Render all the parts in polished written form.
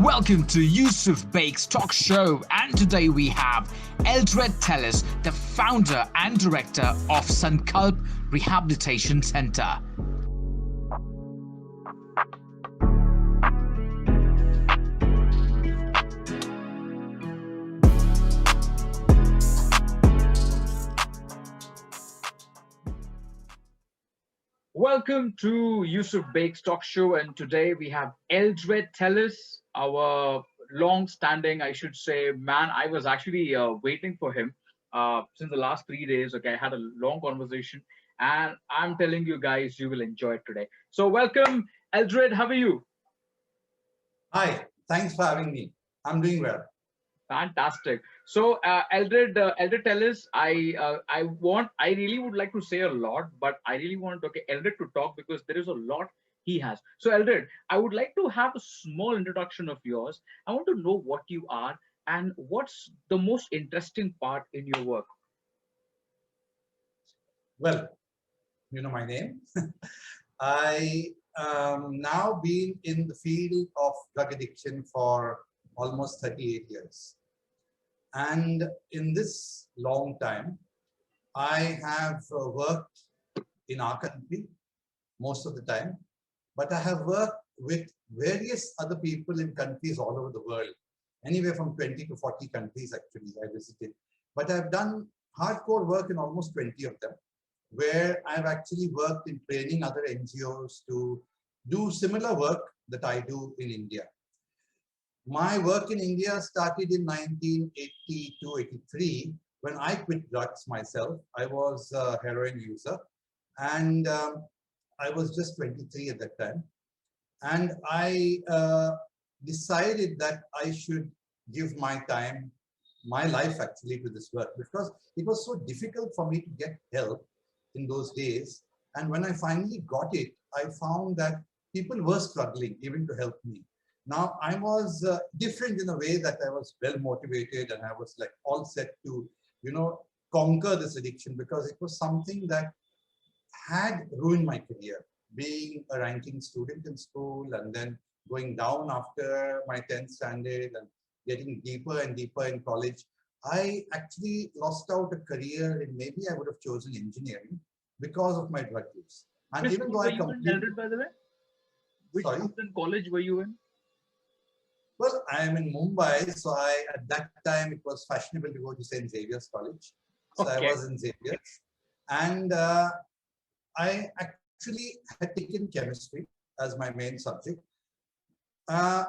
Welcome to Yusuf Baig's talk show, and today we have Eldred Tellis, the founder and director of Sankalp Rehabilitation Center. Welcome to Yusuf Baig's talk show, and today we have Eldred Tellis, our long-standing, I should say, man. I was actually waiting for him since the last 3 days. Okay, I had a long conversation, and I'm telling you guys, you will enjoy it today. So, welcome, Eldred. How are you? Hi, thanks for having me. I'm doing well. Fantastic. So, Eldred Tellis, I really would like to say a lot, but I really want Eldred to talk because there is a lot he has. So, Eldred, I would like to have a small introduction of yours. I want to know what you are and what's the most interesting part in your work. Well, you know my name. I now been in the field of drug addiction for almost 38 years. And in this long time, I have worked in our country most of the time, but I have worked with various other people in countries all over the world, anywhere from 20 to 40 countries actually I visited. But I've done hardcore work in almost 20 of them, where I've actually worked in training other NGOs to do similar work that I do in India. My work in India started in 1982-83 when I quit drugs myself. I was a heroin user, and I was just 23 at that time. And I decided that I should give my time, my life actually, to this work, because it was so difficult for me to get help in those days. And when I finally got it, I found that people were struggling even to help me. Now, I was different in a way that I was well motivated and I was like all set to, conquer this addiction, because it was something that had ruined my career. Being a ranking student in school and then going down after my 10th standard and getting deeper and deeper in college, I actually lost out a career in maybe I would have chosen engineering because of my drug use. And Which even school though were I you in, completed, Eldred, by the way? Which sorry. school and college were you in? Well, I am in Mumbai, so at that time it was fashionable to go to St. Xavier's College. So I Okay. was in Xavier's, and I actually had taken chemistry as my main subject. Uh,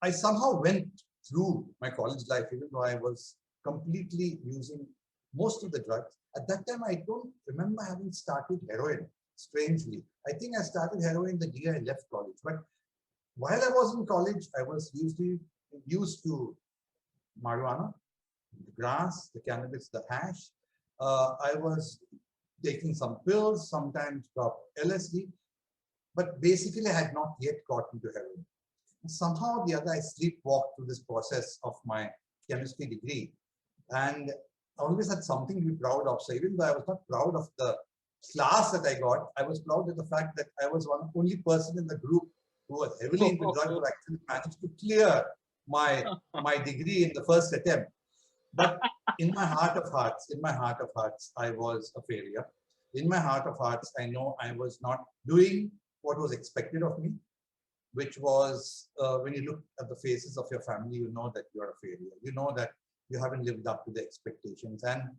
I somehow went through my college life, even though I was completely using most of the drugs. At that time, I don't remember having started heroin, strangely. I think I started heroin the year I left college. But while I was in college, I was used to marijuana, the grass, the cannabis, the hash. I was taking some pills, sometimes dropped LSD, but basically I had not yet gotten to heroin. Somehow or the other, I sleepwalked through this process of my chemistry degree, and I always had something to be proud of. So even though I was not proud of the class that I got, I was proud of the fact that I was one only person in the group who was heavily into drugs who actually managed to clear my degree in the first attempt. But in my heart of hearts, I was a failure. In my heart of hearts, I know I was not doing what was expected of me, which was when you look at the faces of your family, you know that you're a failure. You know that you haven't lived up to the expectations. And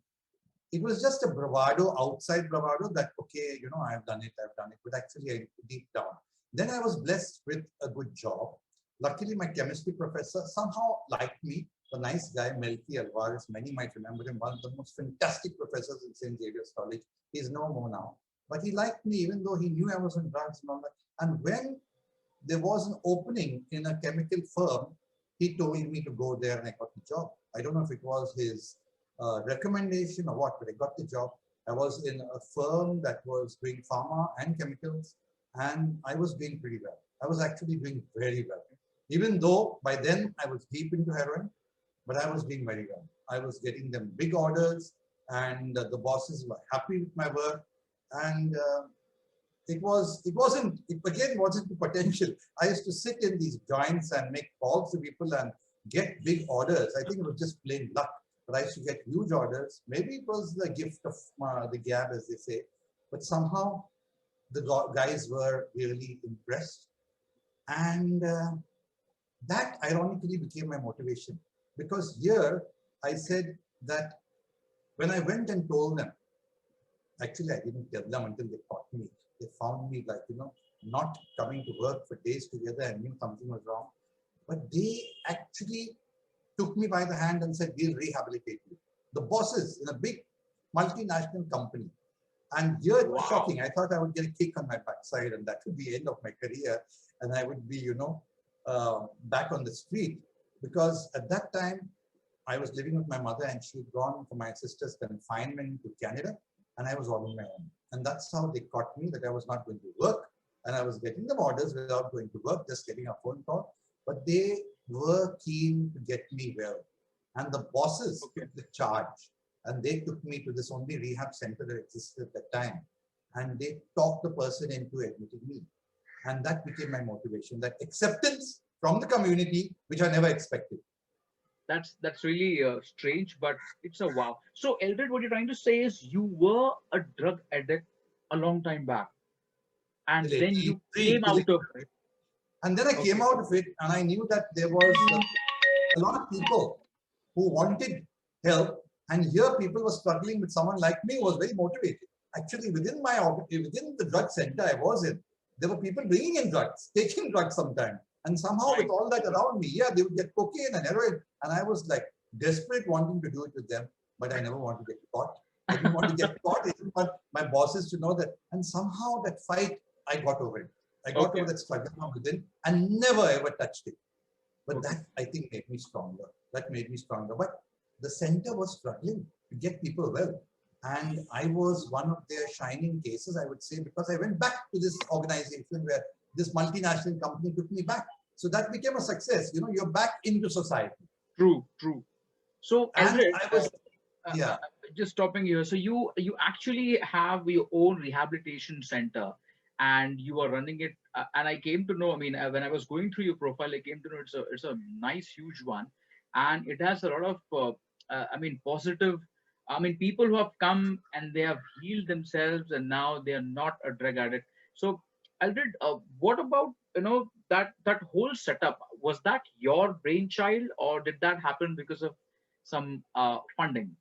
it was just a bravado, outside bravado that, okay, I've done it. But actually, deep down. Then I was blessed with a good job. Luckily, my chemistry professor somehow liked me. A nice guy, Melky Alvarez, many might remember him, one of the most fantastic professors in St. Xavier's College. He's no more now. But he liked me even though he knew I was on drugs and all that. And when there was an opening in a chemical firm, he told me to go there and I got the job. I don't know if it was his recommendation or what, but I got the job. I was in a firm that was doing pharma and chemicals, and I was doing pretty well. I was actually doing very well. Even though by then I was deep into heroin, but I was doing very well. I was getting them big orders, and the bosses were happy with my work. And it again wasn't the potential. I used to sit in these joints and make calls to people and get big orders. I think it was just plain luck, but I used to get huge orders. Maybe it was the gift of the gab, as they say, but somehow the guys were really impressed. And that ironically became my motivation, because here I said that when I went and told them, actually I didn't tell them until they caught me. They found me, like, not coming to work for days together and knew something was wrong. But they actually took me by the hand and said, we'll rehabilitate you. The bosses in a big multinational company. And here it was shocking. I thought I would get a kick on my backside and that would be the end of my career. And I would be, back on the street. Because at that time, I was living with my mother and she had gone for my sister's confinement to Canada. And I was all on my own. And that's how they caught me, that I was not going to work. And I was getting them orders without going to work, just getting a phone call. But they were keen to get me well. And the bosses took the charge. And they took me to this only rehab center that existed at that time. And they talked the person into admitting me. And that became my motivation, that acceptance from the community, which I never expected. That's really strange, but it's a wow. So, Eldred, what you're trying to say is you were a drug addict a long time back, and then you came out of it. And then I came out of it, and I knew that there was a lot of people who wanted help, and here people were struggling with someone like me who was very motivated. Actually, within the drug center I was in, there were people bringing in drugs, taking drugs sometimes. And somehow with all that around me, they would get cocaine and heroin. And I was like desperate wanting to do it with them, but I never wanted to get caught. I didn't want to get caught. I didn't want my bosses to know that. And somehow that fight, I got over it. I got over that struggle from within and never ever touched it. But that, I think, made me stronger. That made me stronger. But the center was struggling to get people well. And I was one of their shining cases, I would say, because I went back to this organization where this multinational company took me back. So that became a success. You're back into society. True. So, Eldred, I was, just stopping you. So you actually have your own rehabilitation center, and you are running it. And I came to know. I mean, when I was going through your profile, I came to know it's a nice, huge one, and it has a lot of positive. I mean, people who have come and they have healed themselves, and now they are not a drug addict. So, Eldred, what about that whole setup? Was that your brainchild, or did that happen because of some funding?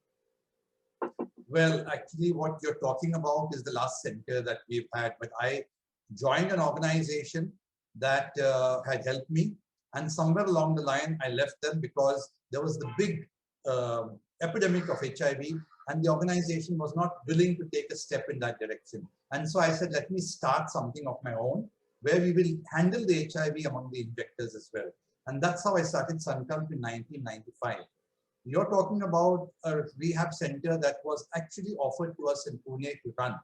Well, actually, what you're talking about is the last center that we've had. But I joined an organization that had helped me, and somewhere along the line, I left them because there was the big epidemic of HIV, and the organization was not willing to take a step in that direction. And so I said, let me start something of my own, where we will handle the HIV among the injectors as well. And that's how I started Sankalp in 1995. You're talking about a rehab center that was actually offered to us in Pune to run.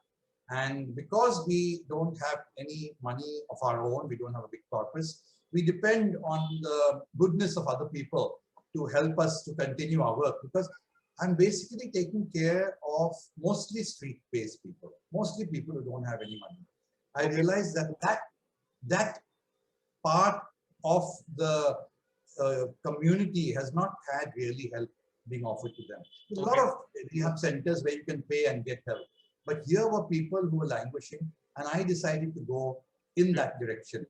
And because we don't have any money of our own, we don't have a big corpus, we depend on the goodness of other people to help us to continue our work. Because I'm basically taking care of mostly street-based people, mostly people who don't have any money. I realized that part of the community has not had really help being offered to them. There's a lot of rehab centers where you can pay and get help. But here were people who were languishing, and I decided to go in that direction.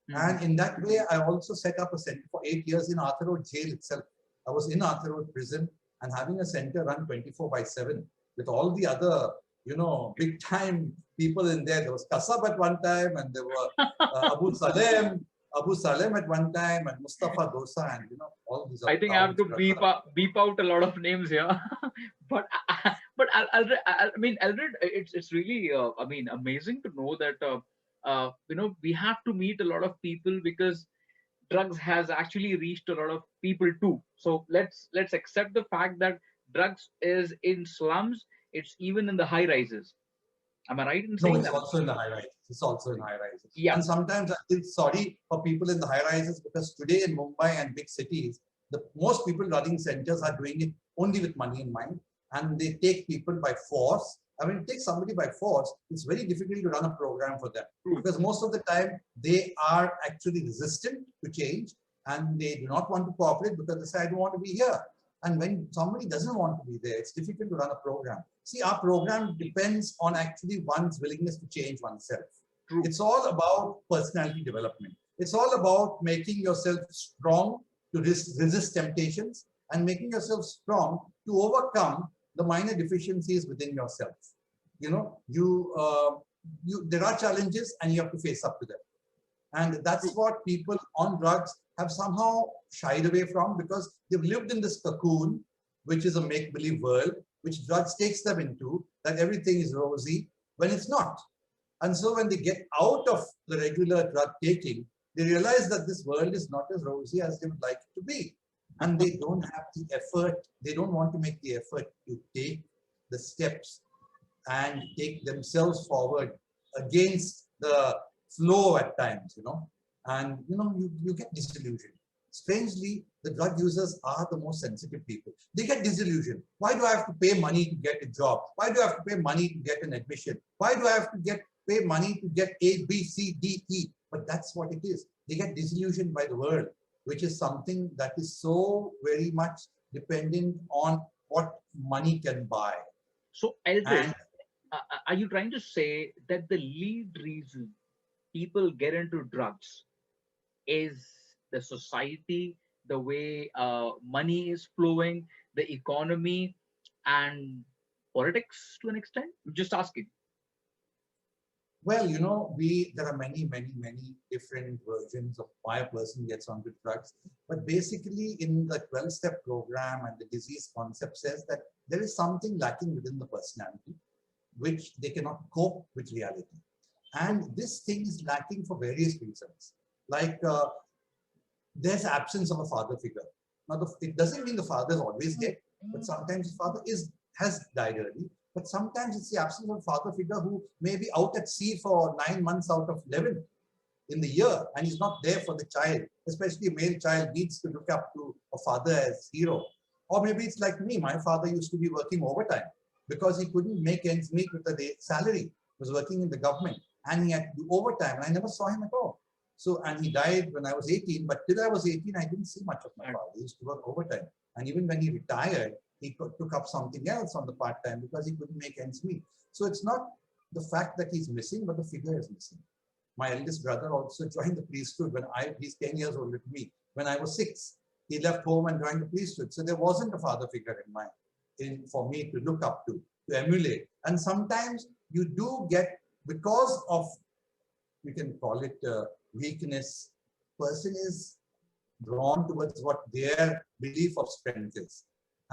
And in that way, I also set up a center for 8 years in Arthur Road Jail itself. I was in Arthur Road Prison and having a center run 24/7 with all the other, big time people in there. There was Kasab at one time, and there were Abu Salem at one time, and Mustafa Dosa, and all these. I think I have to beep out a lot of names here, but I mean, Eldred, it's really amazing to know that we have to meet a lot of people, because drugs has actually reached a lot of people too. So let's accept the fact that drugs is in slums. It's even in the high rises. Am I right in saying that? No, it's also in the high rises. It's also in high rises. Yeah. And sometimes I feel sorry for people in the high rises, because today in Mumbai and big cities, most people running centers are doing it only with money in mind, and they take people by force I mean, take somebody by force, it's very difficult to run a program for them True. because most of the time they are actually resistant to change and they do not want to cooperate because they say, I don't want to be here. And when somebody doesn't want to be there, it's difficult to run a program. See, our program depends on actually one's willingness to change oneself. True. It's all about personality development. It's all about making yourself strong to resist temptations and making yourself strong to overcome the minor deficiencies within yourself. You know, there are challenges and you have to face up to them. And that's what people on drugs have somehow shied away from because they've lived in this cocoon, which is a make-believe world, which drugs takes them into, that everything is rosy when it's not. And so when they get out of the regular drug taking, they realize that this world is not as rosy as they would like it to be. And they don't have the effort, they don't want to make the effort to take the steps and take themselves forward against the flow at times, you know. And, you know, you get disillusioned. Strangely, the drug users are the most sensitive people. They get disillusioned. Why do I have to pay money to get a job? Why do I have to pay money to get an admission? Why do I have to pay money to get A, B, C, D, E? But that's what it is. They get disillusioned by the world, which is something that is so very much dependent on what money can buy. So, Eldred, are you trying to say that the lead reason people get into drugs is the society, the way money is flowing, the economy, and politics to an extent? I'm just asking. Well, you know, there are many, many, many different versions of why a person gets onto drugs. But basically, in the 12-step program and the disease concept says that there is something lacking within the personality, which they cannot cope with reality. And this thing is lacking for various reasons. Like there's absence of a father figure. Now, it doesn't mean the father is always dead, but sometimes the father has died early. But sometimes it's the absence of a father figure who may be out at sea for 9 months out of 11 in the year, and he's not there for the child. Especially a male child needs to look up to a father as hero. Or maybe it's like me. My father used to be working overtime because he couldn't make ends meet with the salary. He was working in the government and he had to do overtime, and I never saw him at all. So, and he died when I was 18, but till I was 18, I didn't see much of my father. He used to work overtime. And even when he retired, he took up something else on the part-time because he couldn't make ends meet. So it's not the fact that he's missing, but the figure is missing. My eldest brother also joined the priesthood when he's 10 years older than me. When I was 6, he left home and joined the priesthood. So there wasn't a father figure for me to look up to emulate. And sometimes you do get, because of, we can call it weakness, person is drawn towards what their belief of strength is.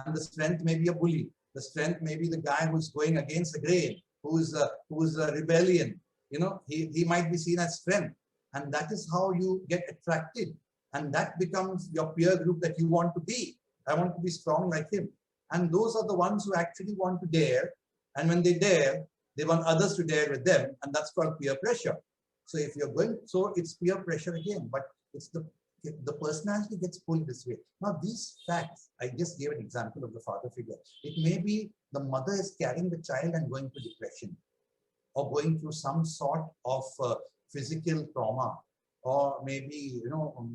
And the strength may be a bully. The strength may be the guy who's going against the grain, who's a rebellion. You know, he might be seen as strength. And that is how you get attracted. And that becomes your peer group that you want to be. I want to be strong like him. And those are the ones who actually want to dare. And when they dare, they want others to dare with them. And that's called peer pressure. So if you're going, so it's peer pressure again, but it's the personality gets pulled this way. Now these facts, I just gave an example of the father figure. It may be the mother is carrying the child and going through depression or going through some sort of physical trauma or maybe, you know,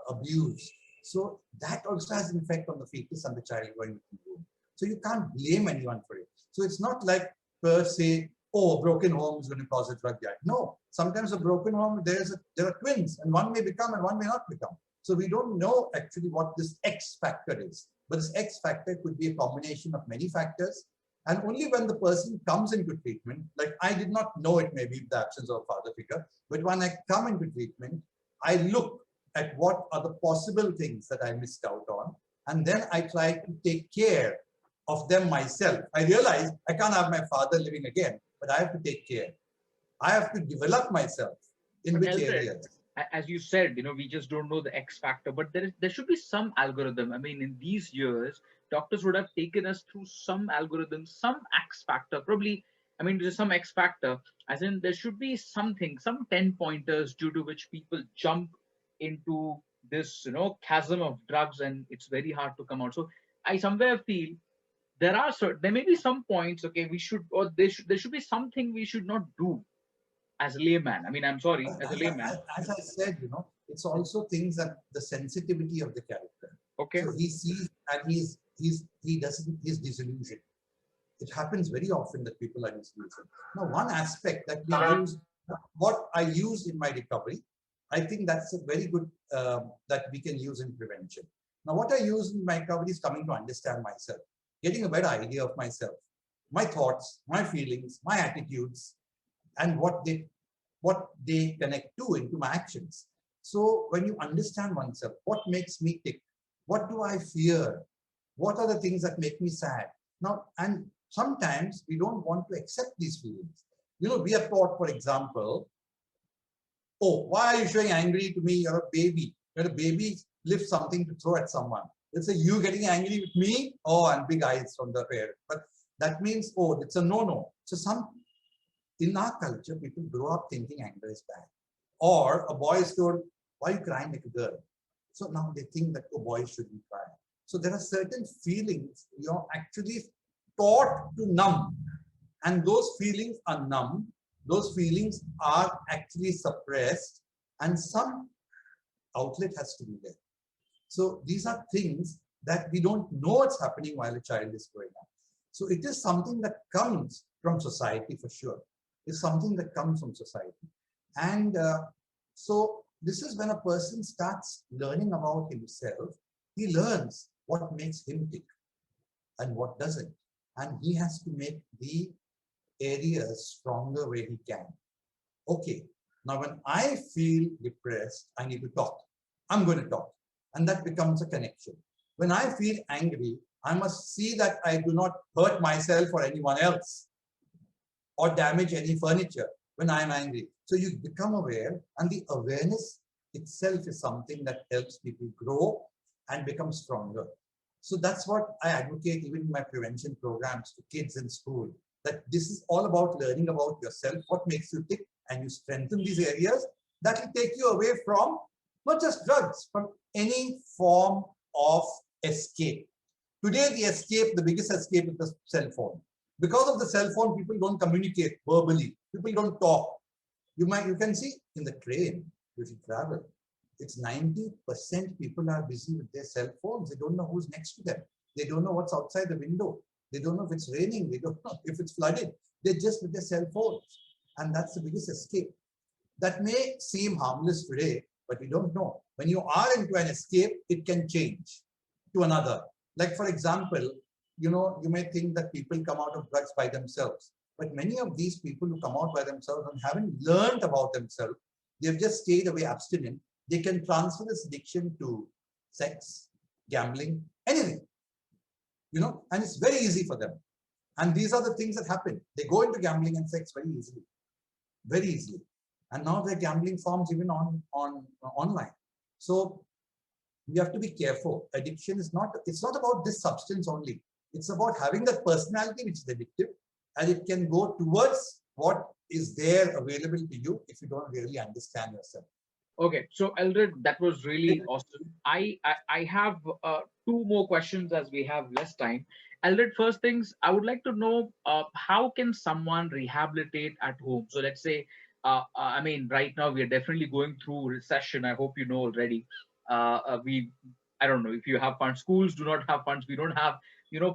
abuse. So that also has an effect on the fetus and the child going through the womb. So you can't blame anyone for it. So it's not like per se, oh, a broken home is going to cause a drug addict. No, sometimes a broken home, there are twins and one may become and one may not become. So we don't know actually what this X factor is. But this X factor could be a combination of many factors. And only when the person comes into treatment, like I did not know it may be the absence of a father figure, but when I come into treatment, I look at what are the possible things that I missed out on. And then I try to take care of them myself. I realize I can't have my father living again, but I have to take care. I have to develop myself in which areas. As you said, you know, we just don't know the X factor, but there should be some algorithm. I mean, in these years, doctors would have taken us through some algorithm, some X factor, probably. I mean, there's some X factor, as in there should be something, some 10 pointers due to which people jump into this, you know, chasm of drugs, and it's very hard to come out. So I somewhere feel there may be some points, okay, we should, or there should be something we should not do as a layman. I mean, I'm sorry, as a As layman. as I said, it's also things that the sensitivity of the character. Okay. So he sees and he doesn't, he's disillusioned. It happens very often that people are disillusioned. Now, one aspect that we use, what I use in my recovery, I think that's a very good that we can use in prevention. Now, what I use in my recovery is coming to understand myself, getting a better idea of myself, my thoughts, my feelings, my attitudes, and what they connect to into my actions. So when you understand oneself, what makes me tick? What do I fear? What are the things that make me sad? Now, and sometimes we don't want to accept these feelings. We are taught, for example, oh, why are you showing angry to me? You're a baby. When a baby lifts something to throw at someone, they'll say, you getting angry with me? Oh, and big eyes from the parent. But that means, oh, it's a no-no. So in our culture, people grow up thinking anger is bad. Or a boy is told, why are you crying like a girl? So now they think that a boy shouldn't cry. So there are certain feelings you're actually taught to numb. And those feelings are numb. Those feelings are actually suppressed. And some outlet has to be there. So these are things that we don't know what's happening while a child is growing up. So it is something that comes from society for sure. It's something that comes from society. And so this is when a person starts learning about himself. He learns what makes him tick and what doesn't. And he has to make the areas stronger where he can. Okay, now when I feel depressed, I need to talk. I'm going to talk. And that becomes a connection. When I feel angry, I must see that I do not hurt myself or anyone else or damage any furniture when I'm angry. So you become aware, and the awareness itself is something that helps people grow and become stronger. So that's what I advocate even in my prevention programs to kids in school, that this is all about learning about yourself, what makes you tick, and you strengthen these areas. That will take you away from not just drugs, from any form of escape. Today, the biggest escape is the cell phone. Because of the cell phone, people don't communicate verbally. People don't talk. You can see in the train, if you travel, it's 90% people are busy with their cell phones. They don't know who's next to them. They don't know what's outside the window. They don't know if it's raining. They don't know if it's flooded. They're just with their cell phones. And that's the biggest escape. That may seem harmless today, but we don't know. When you are into an escape, it can change to another. Like, for example, you may think that people come out of drugs by themselves. But many of these people who come out by themselves and haven't learned about themselves, they've just stayed away abstinent. They can transfer this addiction to sex, gambling, anything, and it's very easy for them. And these are the things that happen. They go into gambling and sex very easily, very easily. And now they're gambling forms even online. So you have to be careful. Addiction is it's not about this substance only. It's about having that personality which is addictive, and it can go towards what is there available to you if you don't really understand yourself. Okay, so Eldred, that was really awesome. I have two more questions as we have less time. Eldred, first things I would like to know, how can someone rehabilitate at home? So let's say, I mean, right now we are definitely going through recession. I hope you know already. I don't know if you have funds. Schools do not have funds. We don't have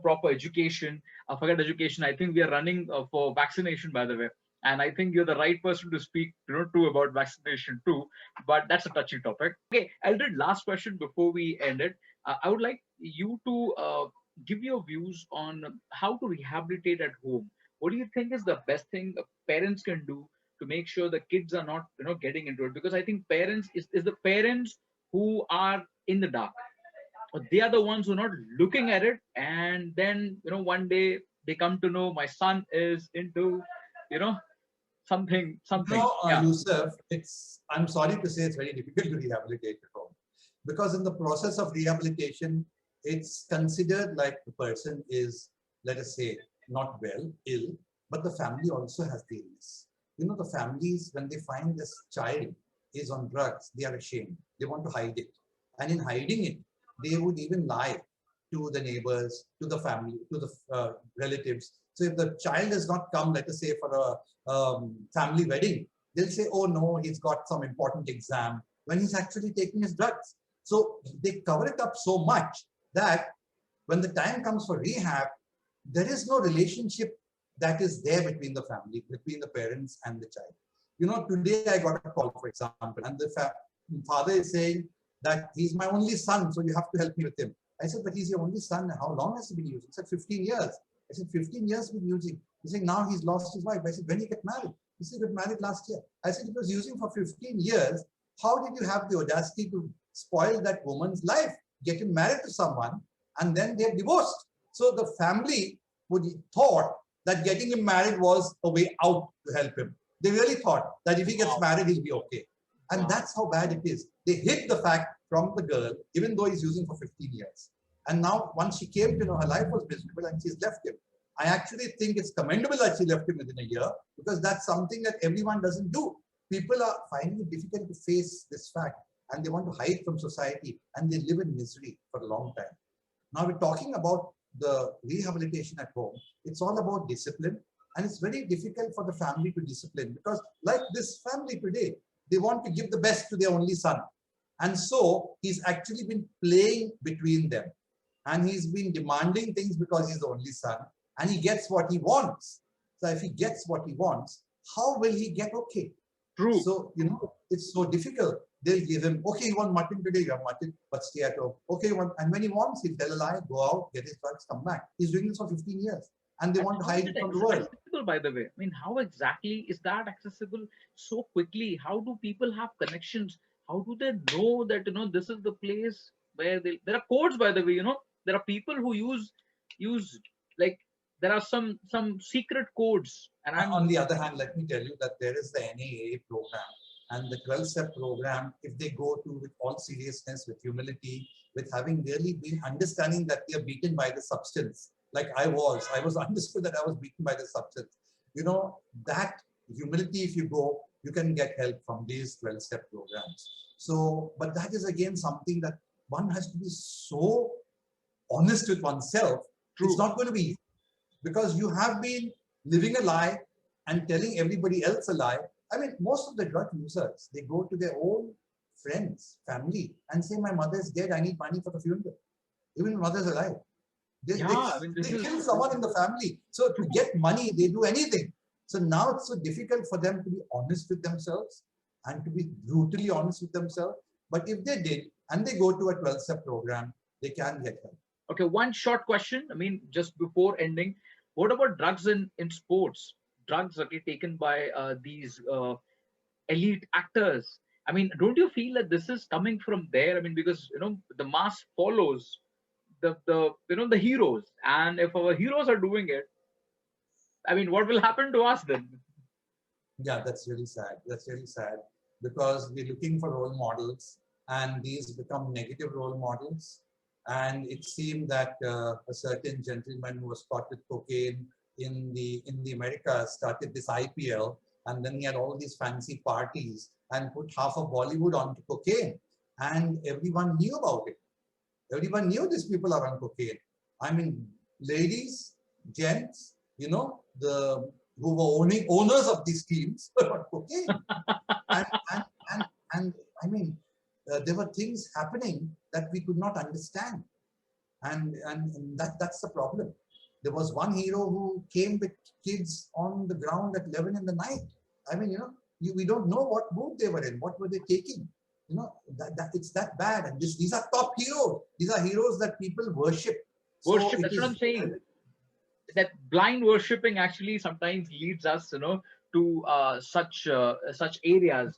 proper education. Forget education. I think we are running for vaccination, by the way. And I think you're the right person to speak to about vaccination too, but that's a touchy topic. Okay, Eldred, last question before we end it. I would like you to give your views on how to rehabilitate at home. What do you think is the best thing parents can do to make sure the kids are not getting into it? Because I think parents is the parents who are in the dark. They are the ones who are not looking at it, and then one day they come to know my son is into you know something. Yeah. Yusuf, I'm sorry to say it's very difficult to rehabilitate at home, because in the process of rehabilitation, it's considered like the person is, let us say, not well, ill, but the family also has the illness. The families, when they find this child is on drugs, they are ashamed. They want to hide it. And in hiding it, they would even lie. to the neighbors, to the family, to the relatives. So if the child has not come, let us say for a family wedding, they'll say, oh no, he's got some important exam when he's actually taking his drugs. So they cover it up so much that when the time comes for rehab, there is no relationship that is there between the family, between the parents and the child. You know, today I got a call, for example, and the father is saying that he's my only son, so you have to help me with him. I said, but he's your only son. How long has he been using? He said, 15 years. I said, 15 years been using. He's saying, now he's lost his wife. I said, when did he get married? He said, he got married last year. I said, he was using for 15 years. How did you have the audacity to spoil that woman's life, get him married to someone, and then they're divorced? So the family would thought that getting him married was a way out to help him. They really thought that if he gets married, he'll be okay. And that's how bad it is. They hid the fact from the girl, even though he's using for 15 years. And now, once she came to know her life was miserable and she's left him. I actually think it's commendable that she left him within a year, because that's something that everyone doesn't do. People are finding it difficult to face this fact, and they want to hide from society, and they live in misery for a long time. Now we're talking about the rehabilitation at home. It's all about discipline, and it's very difficult for the family to discipline, because like this family today, they want to give the best to their only son. And so he's actually been playing between them, and he's been demanding things because he's the only son, and he gets what he wants. So if he gets what he wants, how will he get okay? True. So, you know, it's so difficult. They'll give him, okay, you want mutton today, you have mutton, but stay at home. Okay, and when he wants, he'll tell a lie, go out, get his drugs, come back. He's doing this for 15 years. And they want to hide it from the world. By the way, I mean, how exactly is that accessible so quickly? How do people have connections? How do they know that, you know, this is the place where there are codes, by the way, you know, there are people who use like, there are some secret codes. And on the other hand, let me tell you that there is the NAA program and the 12-step program. If they go to with all seriousness, with humility, with having really been understanding that they are beaten by the substance, like I was understood that I was beaten by the substance. You know, that humility, if you go, you can get help from these 12-step programs. So, but that is again something that one has to be so honest with oneself. True. It's not going to be, because you have been living a lie and telling everybody else a lie. I mean, most of the drug users, they go to their own friends, family, and say, my mother is dead, I need money for the funeral. Even mother's alive. They kill someone in the family. So to get money, they do anything. So now it's so difficult for them to be honest with themselves and to be brutally honest with themselves. But if they did, and they go to a 12-step program, they can get help. Okay, one short question. I mean, just before ending, what about drugs in sports? Drugs are taken by these elite actors. I mean, don't you feel that this is coming from there? I mean, because, you know, the mass follows the you know, the heroes, and if our heroes are doing it, I mean, what will happen to us then? Yeah, that's really sad. That's really sad, because we're looking for role models, and these become negative role models. And it seemed that a certain gentleman who was caught with cocaine in the Americas started this IPL, and then he had all these fancy parties and put half of Bollywood onto cocaine, and everyone knew about it. Everyone knew these people are on cocaine. I mean, ladies, gents, you know, who were owners of these teams were on cocaine. and I mean, there were things happening that we could not understand. And that's the problem. There was one hero who came with kids on the ground at 11 in the night. I mean, you know, we don't know what mood they were in, what were they taking. You know, it's that bad. And these are top heroes. These are heroes that people worship. Worship, that's what I'm saying. That blind worshipping actually sometimes leads us, you know, to such areas.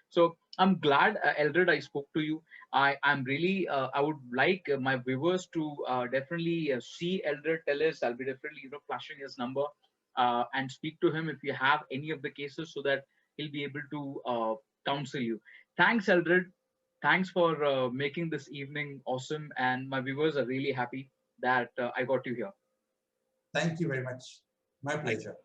So I'm glad, Eldred, I spoke to you. I'm really, I would like my viewers to definitely see Eldred Tellis. I'll be definitely, you know, flashing his number and speak to him if you have any of the cases, so that he'll be able to counsel you. Thanks, Eldred. Thanks for making this evening awesome. And my viewers are really happy that I got you here. Thank you very much. My pleasure.